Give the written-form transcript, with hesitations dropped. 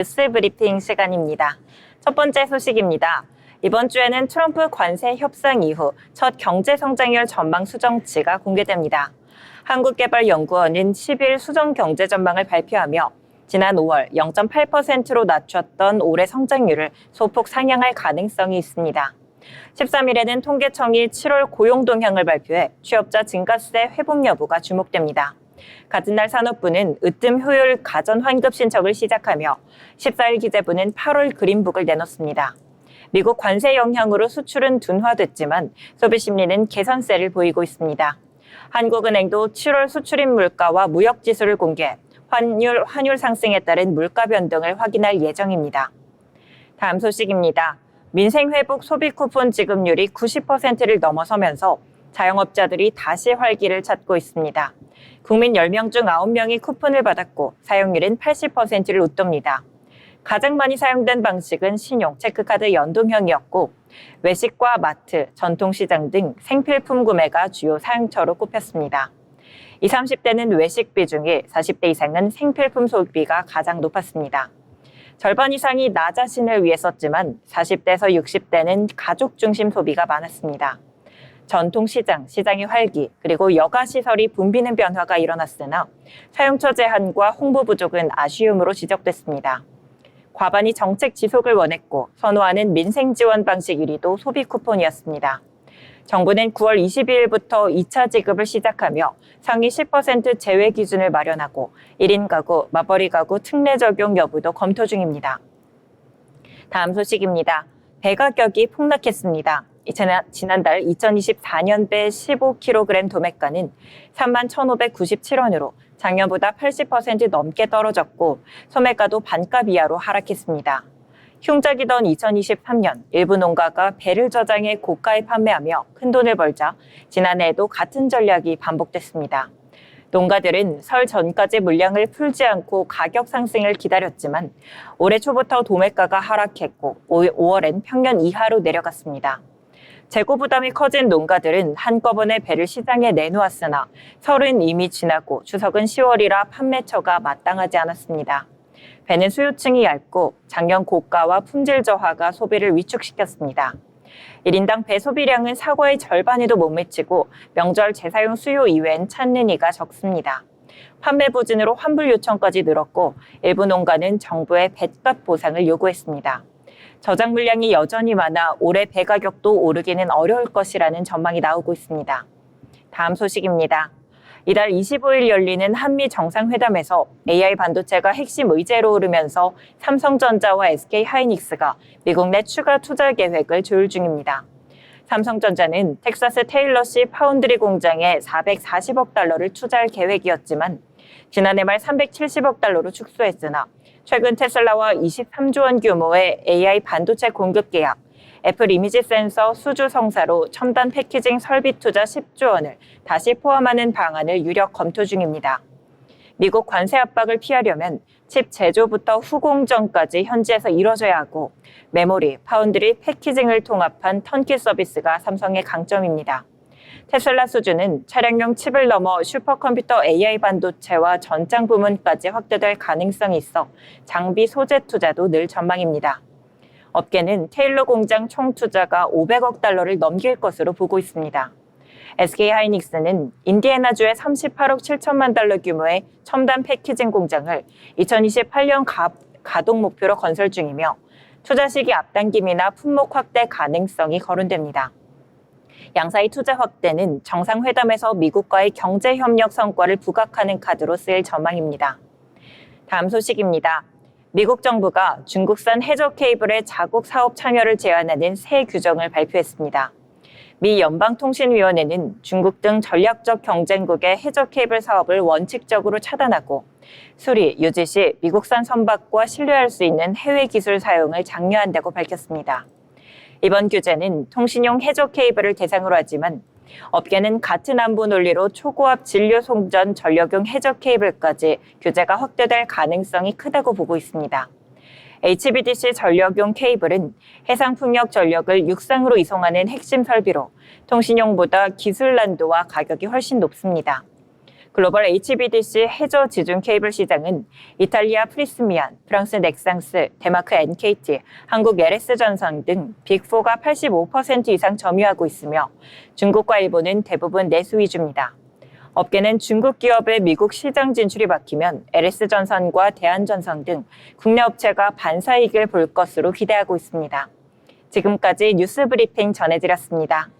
뉴스 브리핑 시간입니다. 첫 번째 소식입니다. 이번 주에는 트럼프 관세 협상 이후 첫 경제 성장률 전망 수정치가 공개됩니다. 한국개발연구원은 10일 수정 경제 전망을 발표하며 지난 5월 0.8%로 낮췄던 올해 성장률을 소폭 상향할 가능성이 있습니다. 13일에는 통계청이 7월 고용 동향을 발표해 취업자 증가세 회복 여부가 주목됩니다. 같은 날 산업부는 으뜸 효율 가전 환급 신청을 시작하며 14일 기재부는 8월 그린북을 내놓습니다. 미국 관세 영향으로 수출은 둔화됐지만 소비 심리는 개선세를 보이고 있습니다. 한국은행도 7월 수출입 물가와 무역 지수를 공개, 환율 상승에 따른 물가 변동을 확인할 예정입니다. 다음 소식입니다. 민생회복 소비 쿠폰 지급률이 90%를 넘어서면서 자영업자들이 다시 활기를 찾고 있습니다. 국민 10명 중 9명이 쿠폰을 받았고 사용률은 80%를 웃돕니다. 가장 많이 사용된 방식은 신용, 체크카드 연동형이었고 외식과 마트, 전통시장 등 생필품 구매가 주요 사용처로 꼽혔습니다. 20, 30대는 외식 비중이, 40대 이상은 생필품 소비가 가장 높았습니다. 절반 이상이 나 자신을 위해 썼지만 40대에서 60대는 가족 중심 소비가 많았습니다. 전통시장, 시장의 활기, 그리고 여가시설이 붐비는 변화가 일어났으나 사용처 제한과 홍보 부족은 아쉬움으로 지적됐습니다. 과반이 정책 지속을 원했고 선호하는 민생 지원 방식 1위도 소비 쿠폰이었습니다. 정부는 9월 22일부터 2차 지급을 시작하며 상위 10% 제외 기준을 마련하고 1인 가구, 맞벌이 가구 특례 적용 여부도 검토 중입니다. 다음 소식입니다. 배 가격이 폭락했습니다. 지난달 2024년배 15kg 도매가는 31,597원으로 작년보다 80% 넘게 떨어졌고 소매가도 반값 이하로 하락했습니다. 흉작이던 2023년 일부 농가가 배를 저장해 고가에 판매하며 큰돈을 벌자 지난해에도 같은 전략이 반복됐습니다. 농가들은 설 전까지 물량을 풀지 않고 가격 상승을 기다렸지만 올해 초부터 도매가가 하락했고 5월엔 평년 이하로 내려갔습니다. 재고 부담이 커진 농가들은 한꺼번에 배를 시장에 내놓았으나 설은 이미 지나고 추석은 10월이라 판매처가 마땅하지 않았습니다. 배는 수요층이 얇고 작년 고가와 품질 저하가 소비를 위축시켰습니다. 1인당 배 소비량은 사과의 절반에도 못 미치고 명절 재사용 수요 이외엔 찾는 이가 적습니다. 판매 부진으로 환불 요청까지 늘었고 일부 농가는 정부의 뱃값 보상을 요구했습니다. 저장 물량이 여전히 많아 올해 배 가격도 오르기는 어려울 것이라는 전망이 나오고 있습니다. 다음 소식입니다. 이달 25일 열리는 한미 정상회담에서 AI 반도체가 핵심 의제로 오르면서 삼성전자와 SK하이닉스가 미국 내 추가 투자 계획을 조율 중입니다. 삼성전자는 텍사스 테일러시 파운드리 공장에 440억 달러를 투자할 계획이었지만 지난해 말 370억 달러로 축소했으나 최근 테슬라와 23조 원 규모의 AI 반도체 공급 계약, 애플 이미지 센서 수주 성사로 첨단 패키징 설비 투자 10조 원을 다시 포함하는 방안을 유력 검토 중입니다. 미국 관세 압박을 피하려면 칩 제조부터 후공정까지 현지에서 이뤄져야 하고 메모리, 파운드리, 패키징을 통합한 턴키 서비스가 삼성의 강점입니다. 테슬라 수주는 차량용 칩을 넘어 슈퍼컴퓨터 AI 반도체와 전장 부문까지 확대될 가능성이 있어 장비 소재 투자도 늘 전망입니다. 업계는 테일러 공장 총 투자가 500억 달러를 넘길 것으로 보고 있습니다. SK하이닉스는 인디애나주의 38억 7천만 달러 규모의 첨단 패키징 공장을 2028년 가동 목표로 건설 중이며 투자 시기 앞당김이나 품목 확대 가능성이 거론됩니다. 양사의 투자 확대는 정상회담에서 미국과의 경제협력 성과를 부각하는 카드로 쓰일 전망입니다. 다음 소식입니다. 미국 정부가 중국산 해저 케이블의 자국 사업 참여를 제한하는 새 규정을 발표했습니다. 미 연방통신위원회는 중국 등 전략적 경쟁국의 해저 케이블 사업을 원칙적으로 차단하고 수리, 유지 시 미국산 선박과 신뢰할 수 있는 해외 기술 사용을 장려한다고 밝혔습니다. 이번 규제는 통신용 해저 케이블을 대상으로 하지만 업계는 같은 안보 논리로 초고압 진료 송전 전력용 해저 케이블까지 규제가 확대될 가능성이 크다고 보고 있습니다. HVDC 전력용 케이블은 해상 풍력 전력을 육상으로 이송하는 핵심 설비로 통신용보다 기술 난도와 가격이 훨씬 높습니다. 글로벌 HBDC 해저 지중 케이블 시장은 이탈리아 프리스미안, 프랑스 넥상스, 데마크 NKT, 한국 LS전선 등 빅4가 85% 이상 점유하고 있으며 중국과 일본은 대부분 내수 위주입니다. 업계는 중국 기업의 미국 시장 진출이 막히면 LS전선과 대한전선 등 국내 업체가 반사이익을 볼 것으로 기대하고 있습니다. 지금까지 뉴스 브리핑 전해드렸습니다.